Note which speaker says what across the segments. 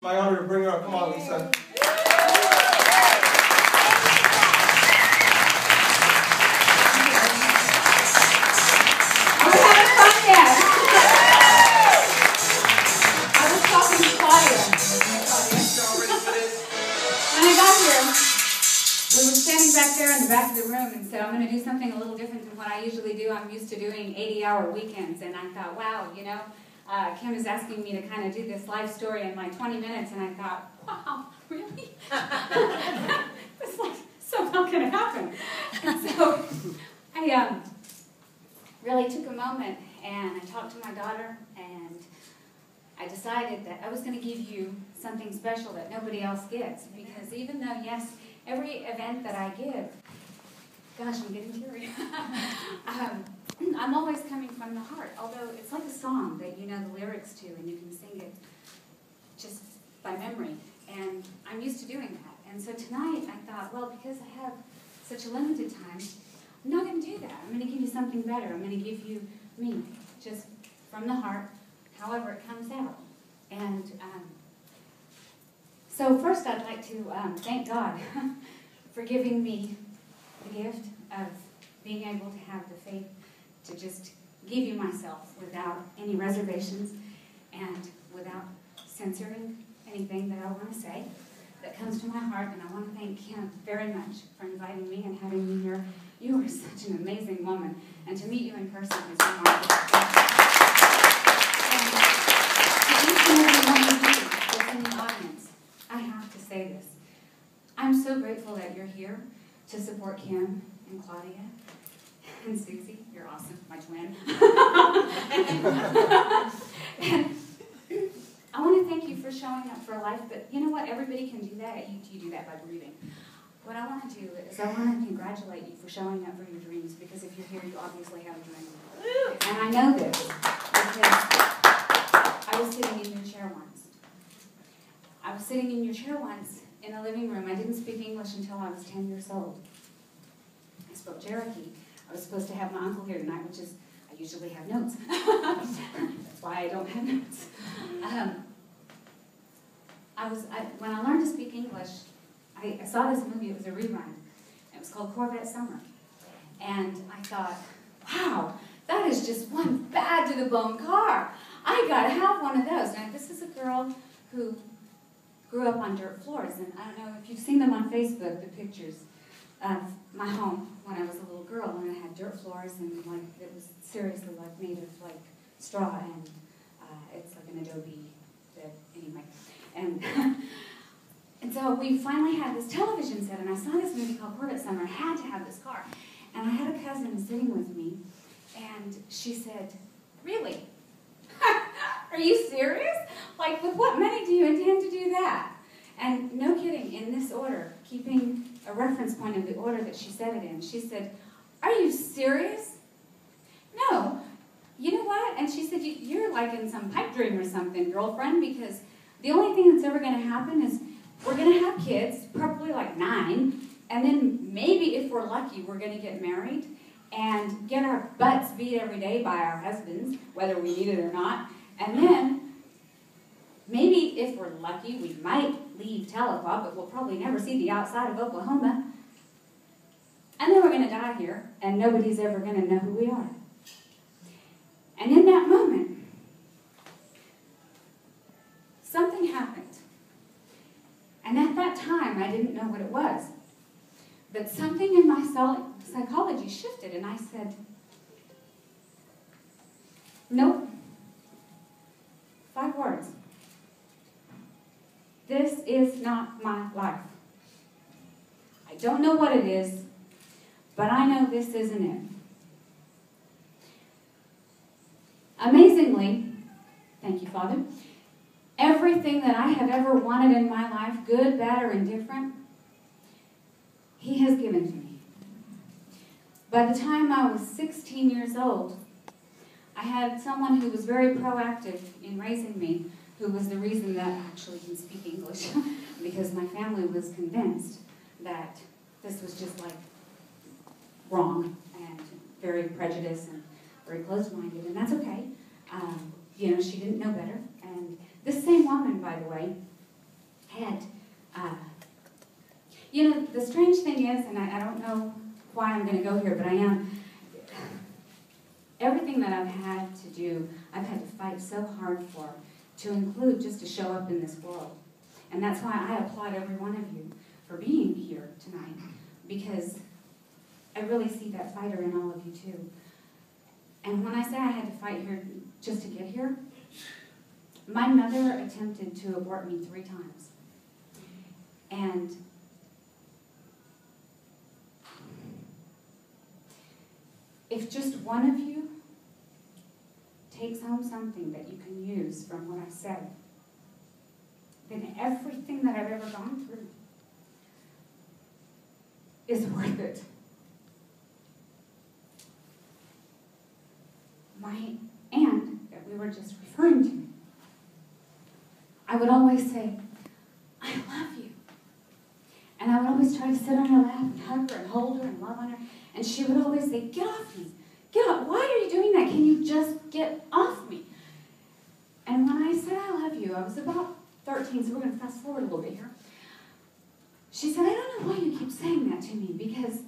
Speaker 1: My honor to bring her up. Come on, Lisa.
Speaker 2: Are we having fun yet? I was talking to Claudia. When I got here, we were standing back there in the back of the room and said, I'm going to do something a little different than what I usually do. I'm used to doing 80-hour weekends. And I thought, wow, you know, Kim is asking me to kind of do this live story in like 20 minutes. And I thought, wow, really? It's like so not going to happen. And so I really took a moment and I talked to my daughter and I decided that I was going to give you something special that nobody else gets. Because even though, yes, every event that I give, gosh, I'm getting teary. I'm always coming from the heart, although it's like a song that you know the lyrics to and you can sing it just by memory. And I'm used to doing that. And so tonight I thought, well, because I have such a limited time, I'm not going to do that. I'm going to give you something better. I'm going to give you me, just from the heart, however it comes out. And so first I'd like to thank God for giving me the gift of being able to have the faith to just give you myself without any reservations and without censoring anything that I want to say that comes to my heart. And I want to thank Kim very much for inviting me and having me here. You are such an amazing woman, and to meet you in person is remarkable. And to each and every one of you that's in the audience, I have to say this. I'm so grateful that you're here to support Kim and Claudia and Susie. You're awesome, my twin. And I want to thank you for showing up for life, but you know what? Everybody can do that. You do that by breathing. What I want to do is I want to congratulate you for showing up for your dreams, because if you're here, you obviously have a dream. And I know this because I was sitting in your chair once. I was sitting in your chair once in a living room. I didn't speak English until I was 10 years old. I spoke Cherokee. I was supposed to have my uncle here tonight, which is, I usually have notes. That's why I don't have notes. When I learned to speak English, I saw this movie. It was a rerun. It was called Corvette Summer. And I thought, wow, that is just one bad-to-the-bone car. I got to have one of those. Now, this is a girl who grew up on dirt floors. And I don't know if you've seen them on Facebook, the pictures of my home when I was a little girl, and I had dirt floors, and like it was seriously like made of like straw, and it's like an adobe bed anyway. And and so we finally had this television set, and I saw this movie called Corvette Summer. I had to have this car, and I had a cousin sitting with me, and she said, "Really? Are you serious? Like, with what money do you intend to do that?" And no kidding, in this order, keeping a reference point of the order that she said it in, she said, "Are you serious?" "No." "You know what?" And she said, "You're like in some pipe dream or something, girlfriend, because the only thing that's ever going to happen is we're going to have kids, probably like 9, and then maybe if we're lucky, we're going to get married and get our butts beat every day by our husbands, whether we need it or not, and then maybe if we're lucky, we might leave Tahlequah, but we'll probably never see the outside of Oklahoma. And then we're going to die here, and nobody's ever going to know who we are." And in that moment, something happened. And at that time, I didn't know what it was. But something in my psychology shifted, and I said, nope. 5 words. This is not my life. I don't know what it is, but I know this isn't it. Amazingly, thank you, Father, everything that I have ever wanted in my life, good, bad, or indifferent, He has given to me. By the time I was 16 years old, I had someone who was very proactive in raising me, who was the reason that I actually can speak English, because my family was convinced that this was just like wrong and very prejudiced and very closed-minded, and that's okay. You know, she didn't know better. And this same woman, by the way, strange thing is, and I don't know why I'm going to go here, but I am, everything that I've had to do, I've had to fight so hard for, to include just to show up in this world. And that's why I applaud every one of you for being here tonight, because I really see that fighter in all of you too. And when I say I had to fight here just to get here, my mother attempted to abort me 3 times. And if just one of you takes home something that you can use from what I said, then everything that I've ever gone through is worth it. My aunt that we were just referring to, I would always say, I love you. And I would always try to sit on her lap and hug her and hold her and love on her. And she would always say, get off me. Get off. Why are you doing that? Can you just get off me? And when I said I love you, I was about 13, so we're going to fast forward a little bit here. She said, I don't know why you keep saying that to me, because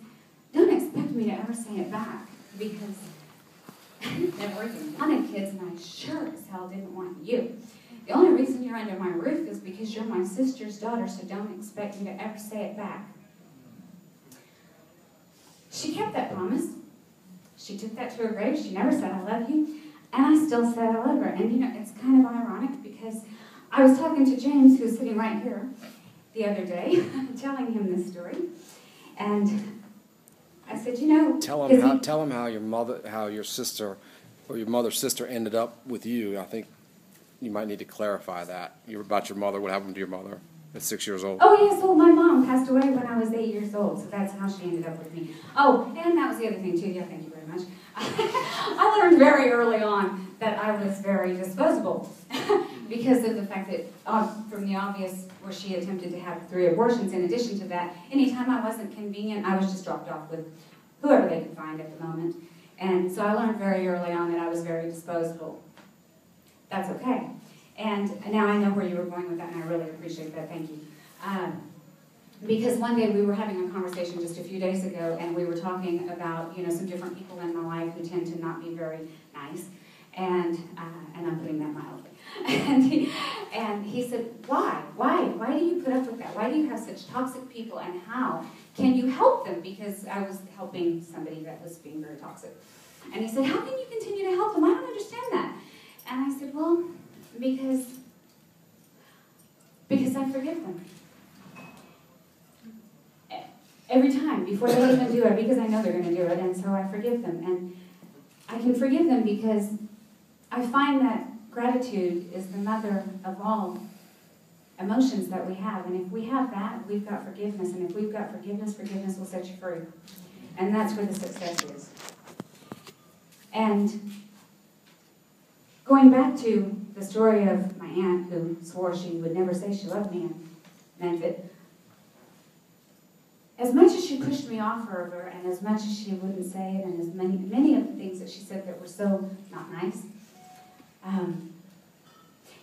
Speaker 2: don't expect me to ever say it back, because I never even wanted kids, and I sure as hell didn't want you. The only reason you're under my roof is because you're my sister's daughter, so don't expect me to ever say it back. She kept that promise. She took that to her grave. She never said, I love you. And I still said I love her. And you know, it's kind of ironic because I was talking to James, who's sitting right here, the other day, telling him this story. And I said, you know...
Speaker 1: Tell him how your sister, or your mother's sister ended up with you. I think you might need to clarify that. About your mother, what happened to your mother at 6 years old.
Speaker 2: Oh, yes, well, my mom passed away when I was 8 years old, so that's how she ended up with me. Oh, and that was the other thing, too. Yeah, thank you very much. I learned very early on that I was very disposable because of the fact that, from the obvious, where she attempted to have 3 abortions, in addition to that, anytime I wasn't convenient, I was just dropped off with whoever they could find at the moment. And so I learned very early on that I was very disposable. That's okay. And now I know where you were going with that, and I really appreciate that. Thank you. Because one day we were having a conversation just a few days ago, and we were talking about, you know, some different people in my life who tend to not be very nice, and I'm putting that mildly. and he said, why? Why do you put up with that? Why do you have such toxic people, and how can you help them? Because I was helping somebody that was being very toxic. And he said, how can you continue to help them? I don't understand that. And I said, well, because I forgive them. Every time, before they even do it, because I know they're going to do it, and so I forgive them. And I can forgive them because I find that gratitude is the mother of all emotions that we have. And if we have that, we've got forgiveness. And if we've got forgiveness, forgiveness will set you free. And that's where the success is. And going back to the story of my aunt who swore she would never say she loved me and meant it, as much as she pushed me off of her, and as much as she wouldn't say it, and as many of the things that she said that were so not nice,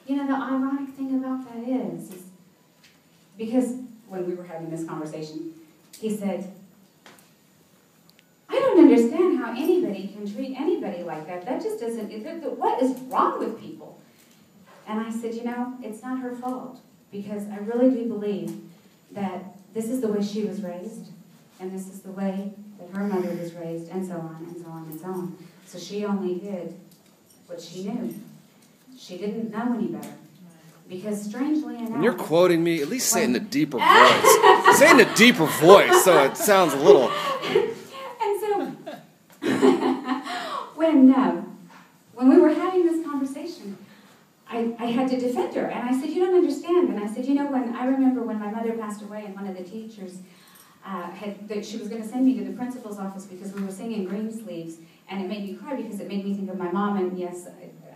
Speaker 2: you know, the ironic thing about that is because when we were having this conversation, he said, I don't understand how anybody can treat anybody like that. That just doesn't, what is wrong with people? And I said, you know, it's not her fault, because I really do believe that this is the way she was raised, and this is the way that her mother was raised, and so on, and so on, and so on. So she only did what she knew. She didn't know any better. Because strangely enough...
Speaker 1: When you're quoting me, at least say it in a deeper voice. Say it in a deeper voice so it sounds a little...
Speaker 2: And so, when we were having this conversation, I had to defend her, and I said, you don't understand. And I said, you know, I remember when my mother passed away, and one of the teachers she was going to send me to the principal's office because we were singing Greensleeves, and it made me cry because it made me think of my mom. And yes,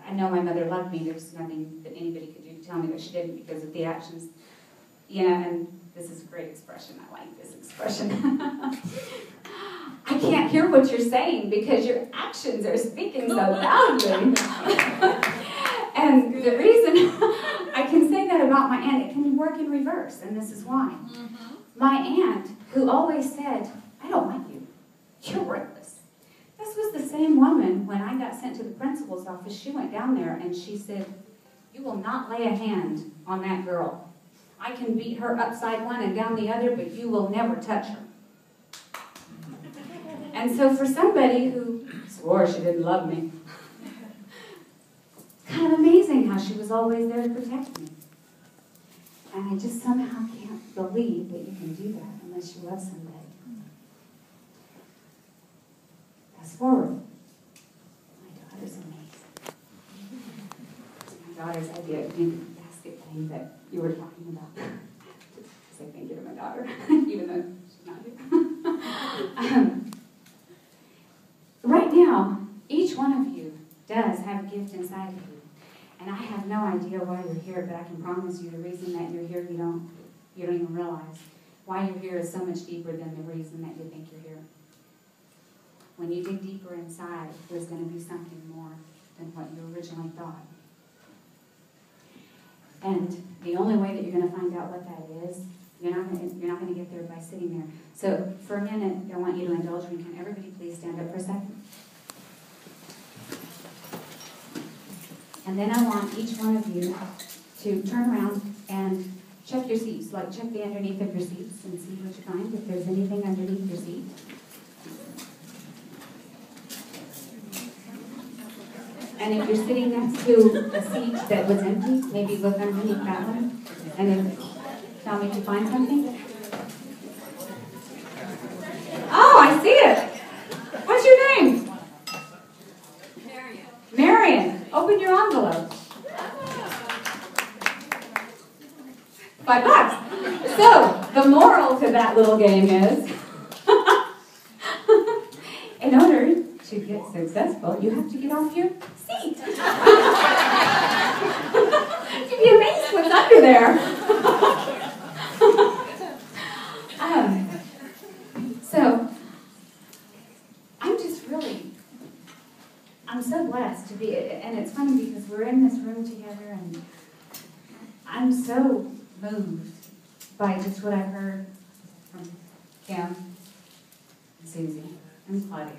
Speaker 2: I know my mother loved me. There was nothing that anybody could do to tell me that she didn't because of the actions. You know, and this is a great expression. I like this expression. I can't hear what you're saying because your actions are speaking so loudly. And the reason I can say that about my aunt, it can work in reverse, and this is why. My aunt, who always said, I don't like you. You're worthless. This was the same woman when I got sent to the principal's office. She went down there and she said, you will not lay a hand on that girl. I can beat her upside one and down the other, but you will never touch her. And so for somebody who swore she didn't love me, it's kind of amazing how she was always there to protect me. And I just somehow can't believe that you can do that unless you love somebody. Fast forward. My daughter's amazing. My daughter's idea of doing the basket thing that you were talking about. Because I think you're my daughter, even though she's not here. Right now, each one of you does have a gift inside of you. And I have no idea why you're here, but I can promise you the reason that you're here, you don't even realize. Why you're here is so much deeper than the reason that you think you're here. When you dig deeper inside, there's going to be something more than what you originally thought. And the only way that you're going to find out what that is, you're not going to get there by sitting there. So for a minute, I want you to indulge me. Can everybody please stand up for a second? And then I want each one of you to turn around and check your seats, like check the underneath of your seats and see what you find, if there's anything underneath your seat. And if you're sitting next to a seat that was empty, maybe look underneath that one, and then tell me if you find something. Oh, I see it. What's your name? Marion, open your envelope. $5. So, the moral to that little game is, in order to get successful, you have to get off your seat. You'd be amazed what's under there. So, I'm so blessed to be, and it's funny because we're in this room together, and I'm so moved by just what I've heard from Kim, and Susie, and Claudia.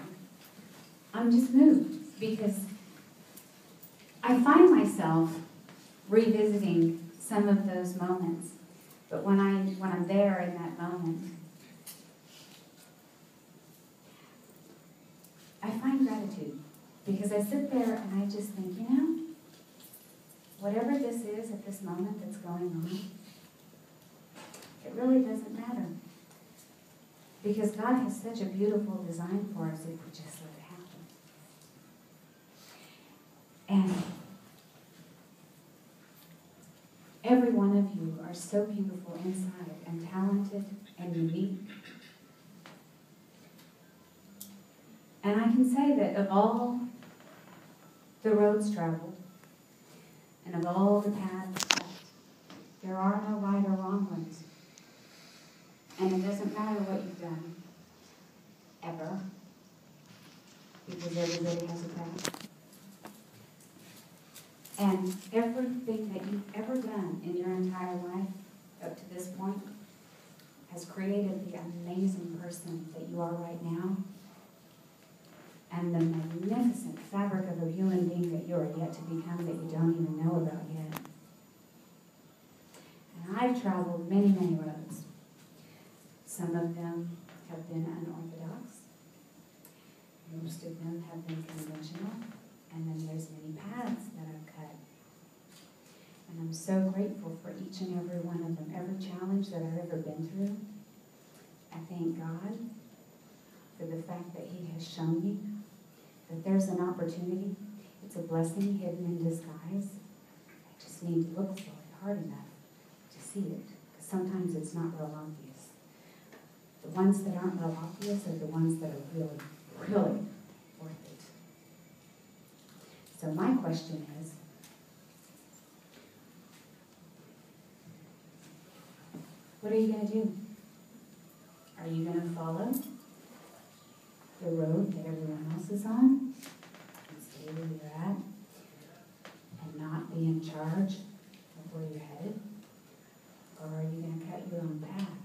Speaker 2: I'm just moved because I find myself revisiting some of those moments, but when I'm there in that moment, I find gratitude. Because I sit there and I just think, whatever this is at this moment that's going on, it really doesn't matter. Because God has such a beautiful design for us if we just let it happen. And every one of you are so beautiful inside and talented and unique. And I can say that of all the roads traveled, and of all the paths left, there are no right or wrong ones. And it doesn't matter what you've done, ever, because everybody has a path. And everything that you've ever done in your entire life up to this point has created the amazing person that you are right now, and the magnificent fabric of a human being that you are yet to become that you don't even know about yet. And I've traveled many, many roads. Some of them have been unorthodox. Most of them have been conventional. And then there's many paths that I've cut. And I'm so grateful for each and every one of them, every challenge that I've ever been through. I thank God for the fact that He has shown me that there's an opportunity. It's a blessing hidden in disguise. I just need to look for it hard enough to see it. Because sometimes it's not real obvious. The ones that aren't real obvious are the ones that are really, really worth it. So my question is, what are you going to do? Are you going to follow the road that everyone else is on and stay where you're at and not be in charge of where you're headed? Or are you going to cut your own path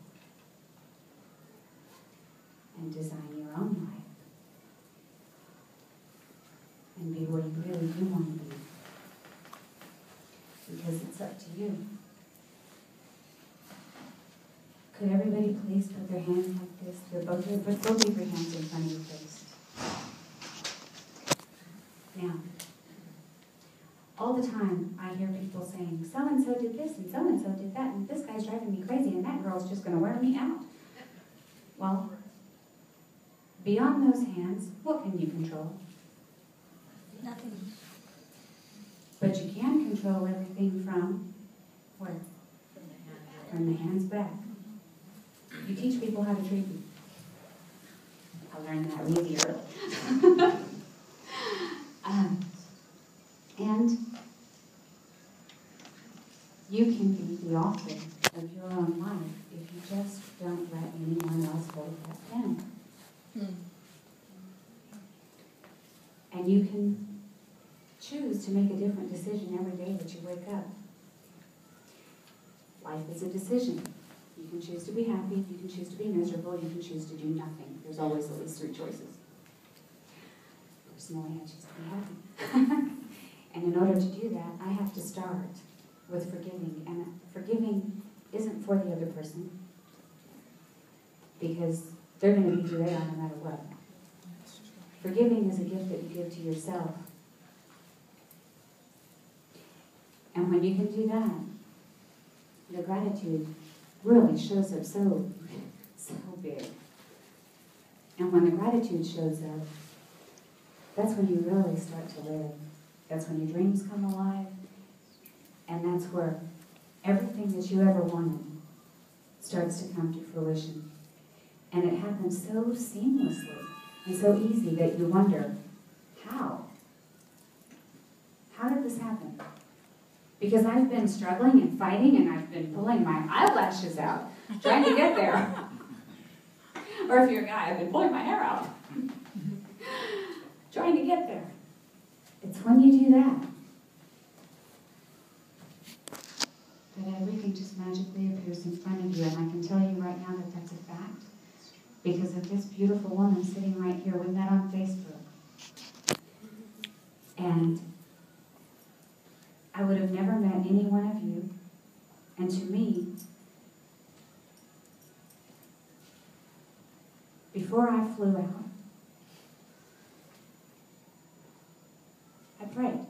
Speaker 2: Could everybody please put their hands like this? Put both of your hands in front of your face. Now, all the time I hear people saying, so-and-so did this and so-and-so did that, and this guy's driving me crazy, and that girl's just going to wear me out. Well, beyond those hands, what can you control?
Speaker 3: Nothing.
Speaker 2: But you can control everything from where? From the hands back. You teach people how to treat you. I learned that really early. And you can be the author of your own life if you just don't let anyone else hold that pen. And you can choose to make a different decision every day that you wake up. Life is a decision. You can choose to be happy, you can choose to be miserable, you can choose to do nothing. There's always at least 3 choices. Personally, I choose to be happy. And in order to do that, I have to start with forgiving. And forgiving isn't for the other person, because they're going to be who they are no matter what. Forgiving is a gift that you give to yourself. And when you can do that, the gratitude really shows up so big. And when the gratitude shows up, that's when you really start to live. That's when your dreams come alive. And that's where everything that you ever wanted starts to come to fruition. And it happens so seamlessly and so easy that you wonder, how? How did this happen? Because I've been struggling and fighting, and I've been pulling my eyelashes out, trying to get there. Or if you're a guy, I've been pulling my hair out, trying to get there. It's when you do that everything just magically appears in front of you. And I can tell you right now that that's a fact, because of this beautiful woman sitting right here. We met on Facebook. And I would have never met any one of you. And to me, before I flew out, I prayed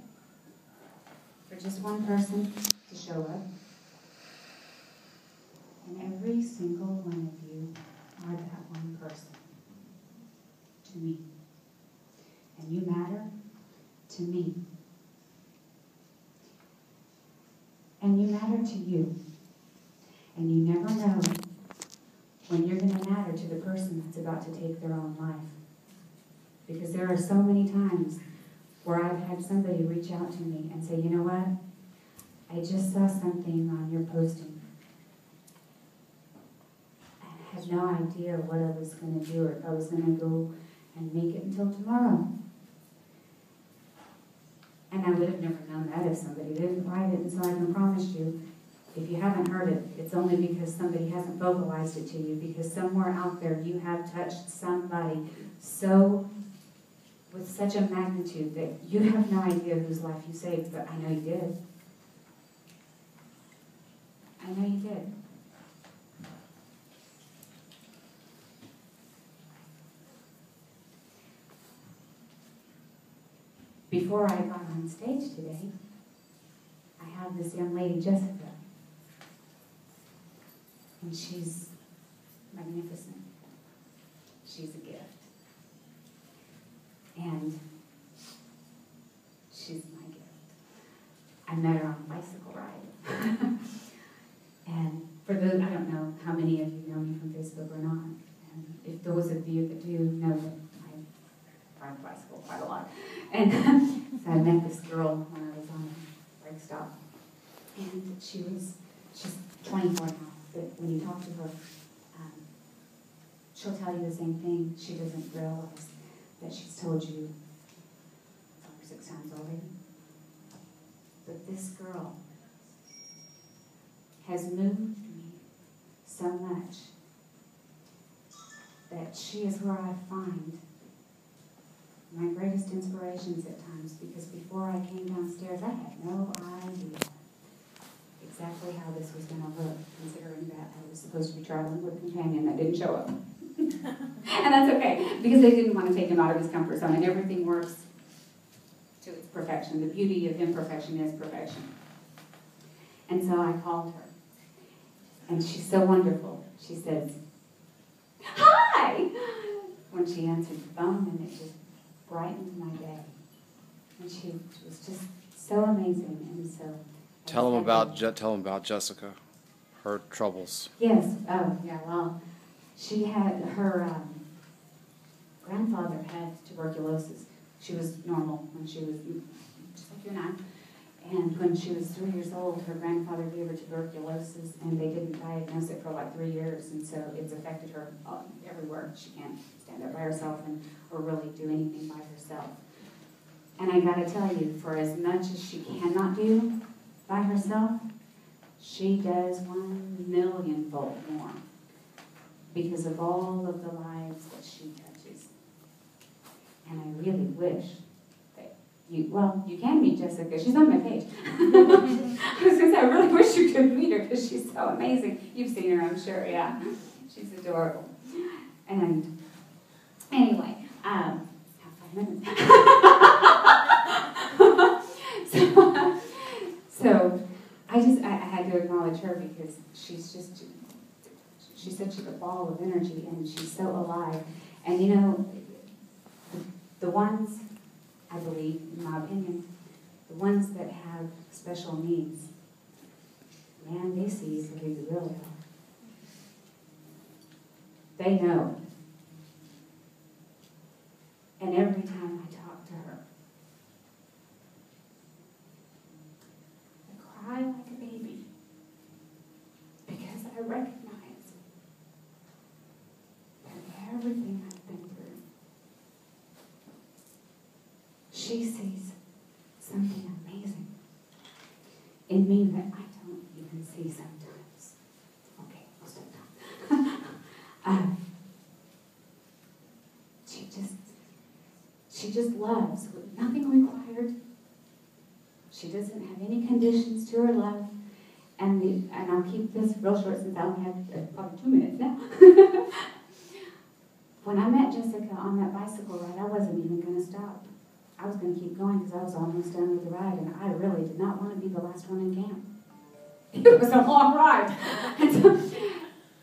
Speaker 2: for just one person to show up. And every single one of you are that one person to me. And you matter to me. And you matter to you. And you never know when you're going to matter to the person that's about to take their own life. Because there are so many times where I've had somebody reach out to me and say, you know what? I just saw something on your posting. I had no idea what I was going to do, or if I was going to go and make it until tomorrow. And I would have never known that if somebody didn't write it. And so I can promise you, if you haven't heard it, it's only because somebody hasn't vocalized it to you, because somewhere out there you have touched somebody with such a magnitude that you have no idea whose life you saved, but I know you did. I know you did. Before I got on stage today, I have this young lady, Jessica, and she's magnificent. She's a gift. And she's my gift. I met her on a bicycle ride. And for those, I don't know how many of you know me from Facebook or not. And if those of you that do know that I ride a bicycle quite a lot. And so I met this girl when I was on a bike stop. And she's 24 now, but when you talk to her, she'll tell you the same thing. She doesn't realize that she's told you 5 or 6 times already. But this girl has moved me so much that she is where I find my greatest inspirations at times, because before I came downstairs, I had no idea exactly how this was going to look, considering that I was supposed to be traveling with a companion that didn't show up. And that's okay, because they didn't want to take him out of his comfort zone, and everything works to its perfection. The beauty of imperfection is perfection. And so I called her, and she's so wonderful. She says, "Hi!" when she answered the phone, and it just brightened my day. And she was just so amazing, and so...
Speaker 1: Tell them about Jessica, her troubles.
Speaker 2: Yes, oh, yeah, well, she had, her grandfather had tuberculosis. She was normal when she was, just like you and I. And when she was 3 years old, her grandfather gave her tuberculosis, and they didn't diagnose it for like 3 years, and so it's affected her everywhere. She can't stand up by herself or really do anything by herself. And I gotta tell you, for as much as she cannot do by herself, she does 1,000,000-fold more because of all of the lives that she touches. And I really wish that you can meet Jessica. She's on my page. I was gonna say, I really wish you could meet her because she's so amazing. You've seen her, I'm sure, yeah. She's adorable. And anyway, have 5 minutes. So I had to acknowledge her because she's just, she's such a ball of energy, and she's so alive. And you know, the ones, I believe, in my opinion, the ones that have special needs, man, they see who you really are. They know. And every time I talk to her, I cry like a baby because I recognize that everything I've been through, she sees something amazing in me that I don't even see sometimes. Okay, most of the time. She just loves with nothing required. She doesn't have any conditions to her love. And I'll keep this real short since I only have probably 2 minutes now. When I met Jessica on that bicycle ride, I wasn't even going to stop. I was going to keep going because I was almost done with the ride, and I really did not want to be the last one in camp. It was a long ride. And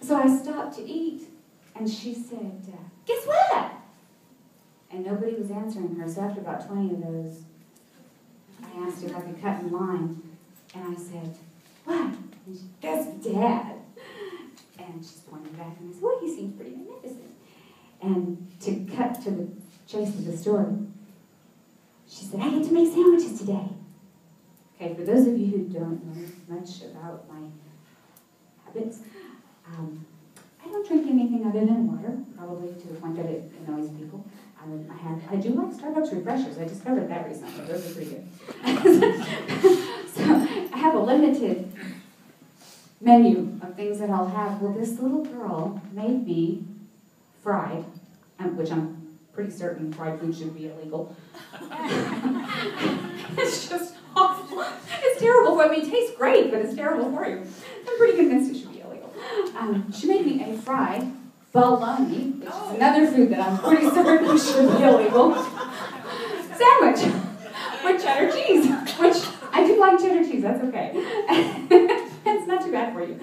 Speaker 2: so I stopped to eat, and she said, "Guess what?" And nobody was answering her, so after about 20 of those, I asked if I could cut in line, and I said, "What?" And she, "That's Dad." And she's pointing back, and I said, "Well, he seems pretty magnificent." And to cut to the chase of the story, she said, "I get to make sandwiches today." Okay, for those of you who don't know much about my habits, I don't drink anything other than water, probably to the point that it annoys people. I do like Starbucks refreshers. I discovered that recently. Those are pretty good. So I have a limited menu of things that I'll have. Well, this little girl made me fried, which I'm pretty certain fried food should be illegal. It's just awful. It's terrible for me. It tastes great, but it's terrible for you. I'm pretty convinced it should be illegal. She made me a fried bologna, which is another food that I'm pretty certain should be illegal, sandwich with cheddar cheese, which I do like cheddar cheese, that's okay. It's not too bad for you.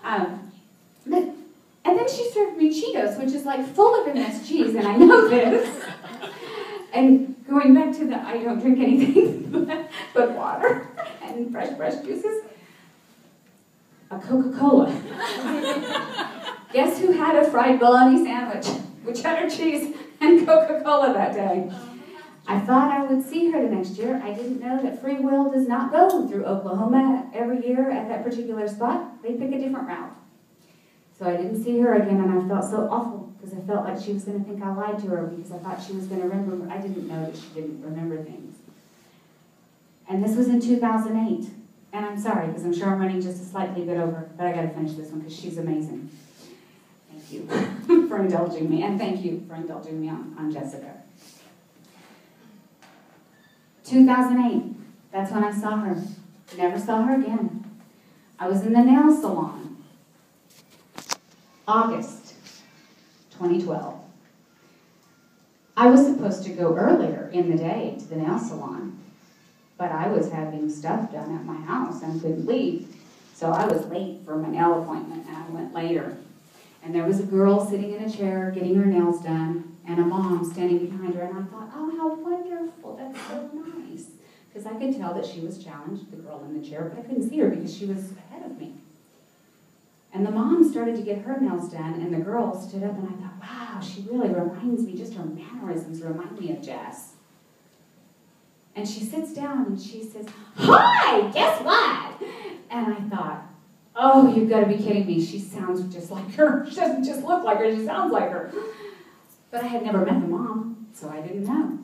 Speaker 2: And then she served me Cheetos, which is like full of MS cheese, and I know this. And going back to the I don't drink anything but water and fresh juices, a Coca-Cola. Guess who had a fried bologna sandwich with cheddar cheese and Coca-Cola that day? I thought I would see her the next year. I didn't know that free will does not go through Oklahoma every year at that particular spot. They pick a different route. So I didn't see her again, and I felt so awful because I felt like she was going to think I lied to her because I thought she was going to remember. I didn't know that she didn't remember things. And this was in 2008. And I'm sorry because I'm sure I'm running just a slightly bit over, but I got to finish this one because she's amazing. Thank you for indulging me, and thank you for indulging me on Jessica. 2008, that's when I saw her. Never saw her again. I was in the nail salon. August 2012. I was supposed to go earlier in the day to the nail salon, but I was having stuff done at my house and couldn't leave. So I was late for my nail appointment, and I went later. And there was a girl sitting in a chair getting her nails done, and a mom standing behind her, and I thought, oh, how wonderful, that's so nice. Because I could tell that she was challenged, the girl in the chair, but I couldn't see her because she was ahead of me. And the mom started to get her nails done, and the girl stood up, and I thought, wow, she really reminds me, just her mannerisms remind me of Jess. And she sits down, and she says, hi, guess what? And I thought, oh, you've got to be kidding me. She sounds just like her. She doesn't just look like her, she sounds like her. But I had never met the mom, so I didn't know.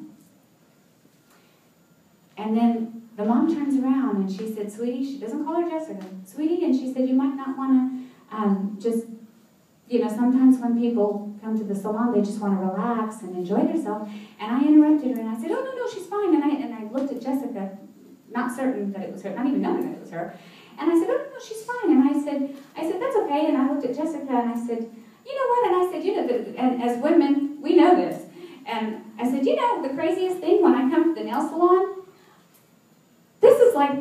Speaker 2: And then the mom turns around, and she said, sweetie, she doesn't call her Jessica, sweetie, and she said, you might not want to just, you know, sometimes when people come to the salon, they just want to relax and enjoy themselves. And I interrupted her, and I said, oh, no, she's fine. And I looked at Jessica, not certain that it was her, not even knowing that it was her. And I said, oh, no, she's fine. And I said, that's okay. And I looked at Jessica, and I said, you know what? And I said, you know, and as women, we know this. And I said, you know, the craziest thing when I come to the nail salon, this is like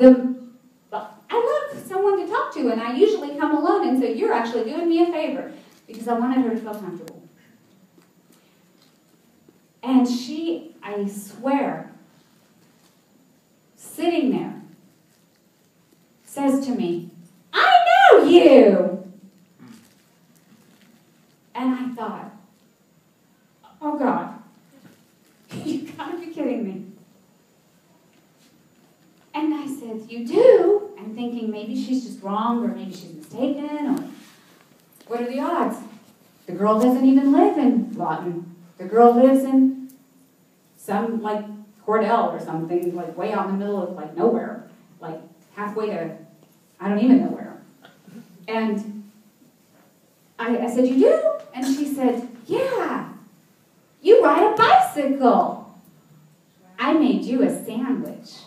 Speaker 2: I love someone to talk to, and I usually come alone, and so you're actually doing me a favor, because I wanted her to feel comfortable. And she, I swear, sitting there, says to me, I know you! And I thought, oh God, you gotta be kidding me. And I said, you do? I'm thinking maybe she's just wrong, or maybe she's mistaken, or what are the odds? The girl doesn't even live in Lawton. The girl lives in some, like, Cordell or something, like way out in the middle of, like, nowhere. Like, halfway to, I don't even know where. And I said, you do? And she said, yeah. You ride a bicycle. I made you a sandwich.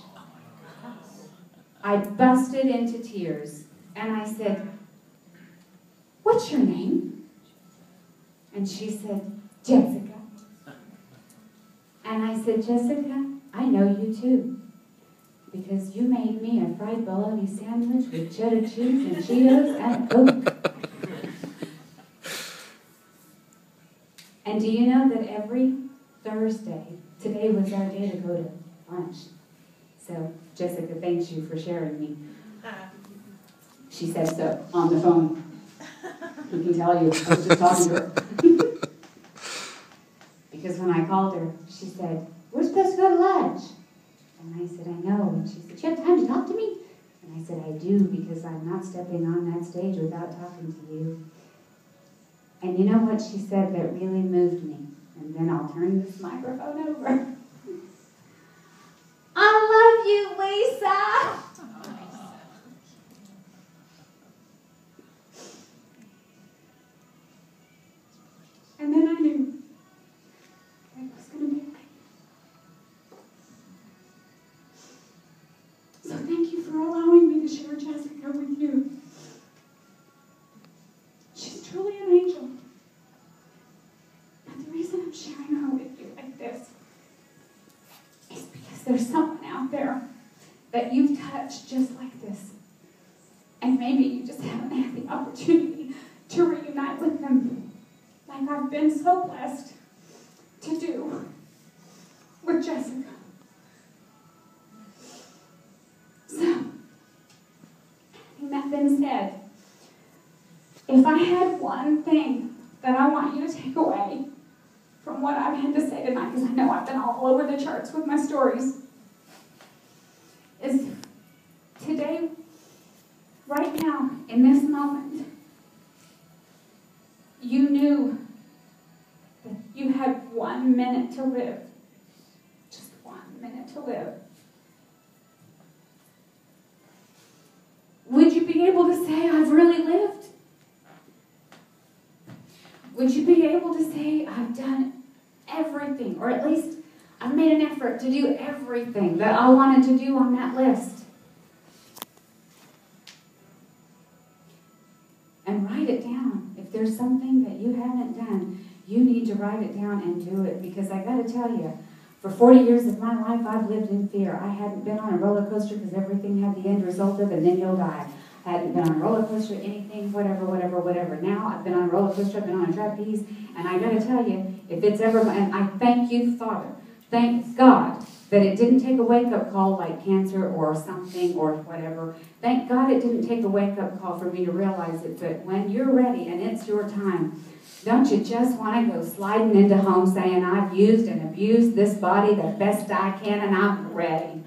Speaker 2: I busted into tears, and I said, what's your name? And she said, Jessica. And I said, Jessica, I know you too, because you made me a fried bologna sandwich with cheddar cheese and Cheetos and Coke. And do you know that every Thursday, today was our day to go to lunch. So Jessica thanks you for sharing me. She says so on the phone. Who can tell you? I was just talking to her. Because when I called her, she said, we're supposed to go to lunch. And I said, I know. And she said, you have time to talk to me? And I said, I do, because I'm not stepping on that stage without talking to you. And you know what she said that really moved me? And then I'll turn this microphone over. I love you, Lisa. And then I knew it was going to be okay. So thank you for allowing me to share Jessica with you. She's truly an angel. But the reason I'm sharing her with you like this is because there's someone out there that you've touched just like this. And maybe you just haven't had the opportunity to reunite with them like I've been so blessed to do with Jessica. So, having that being said, if I had one thing that I want you to take away from what I've had to say tonight, because I know I've been all over the charts with my stories, is today, right now, in this moment, you knew that you had 1 minute to live. Just 1 minute to live. Would you be able to say, I've really lived? Would you be able to say, I've done everything, or at least I've made an effort to do everything that I wanted to do on that list? And write it down. If there's something that you haven't done, you need to write it down and do it. Because I got to tell you, for 40 years of my life, I've lived in fear. I hadn't been on a roller coaster because everything had the end result of, and then you'll die. I hadn't been on a roller coaster, anything, whatever. Now I've been on a roller coaster, I've been on a trapeze, and I got to tell you, if it's ever, and I thank you, Father, thank God that it didn't take a wake-up call like cancer or something or whatever. Thank God it didn't take a wake-up call for me to realize it. But when you're ready and it's your time, don't you just want to go sliding into home saying, I've used and abused this body the best I can and I'm ready.